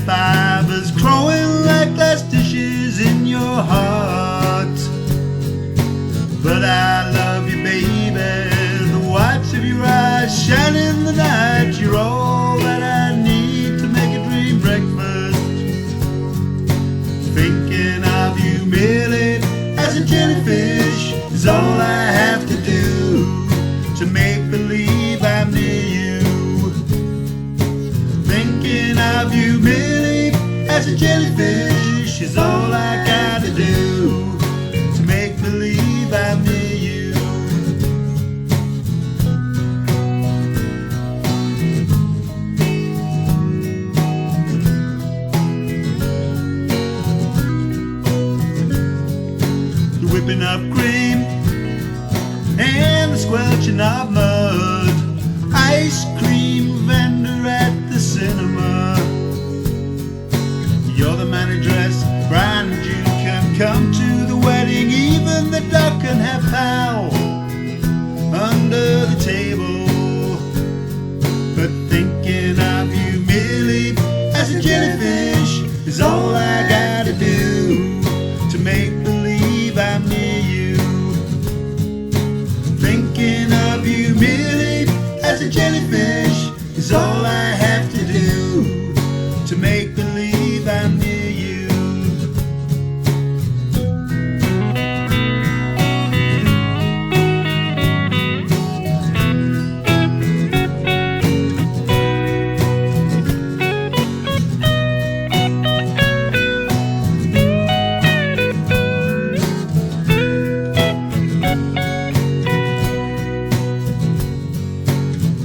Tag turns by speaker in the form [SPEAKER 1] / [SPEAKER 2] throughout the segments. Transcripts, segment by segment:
[SPEAKER 1] fibers crowing like glass dishes in your heart. But I love you, baby, the whites of your eyes shine in the night. You're all that I need to make a dream breakfast. Thinking of you merely as a jellyfish is all I have to do to make believe I'm near you. Thinking of you merely as a jellyfish is all I gotta do to make believe I'm near you. The whipping up cream and the squelching of mud, ice cream vendor at the cinema. You're the man address, Brian and June can come to the wedding. Even the duck can have pow under the table. But thinking of you merely as a jellyfish is all I gotta do to make believe I'm near you. Thinking of you merely as a jellyfish is all I have to do to make believe I'm near you.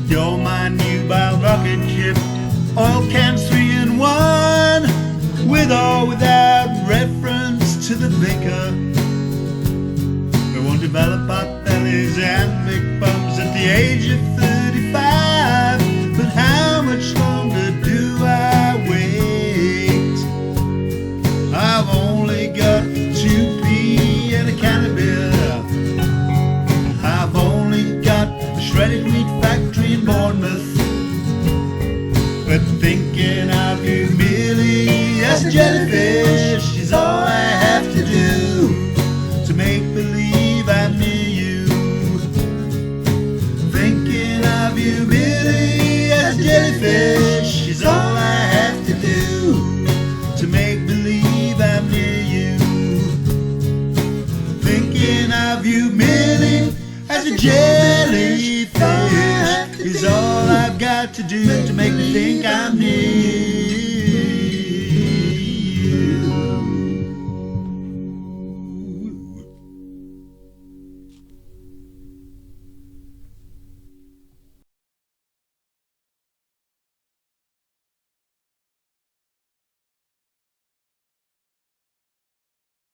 [SPEAKER 1] You're my nubile rocket ship, oil cans 3 in 1, with or without reference to the baker. We won't develop pot bellies and big bums at the age of 35. But how much longer do I wait? I've only got 2p and a can of beer. I've only got a shredded wheat factory in Bournemouth. But thinking of you merely as a jellyfish is all I have to do to make believe I'm near you. Thinking of you merely as a jellyfish is all I have to do to make believe I'm near you. Thinking of you merely as a jellyfish is all I've got to do to make me think I'm near you.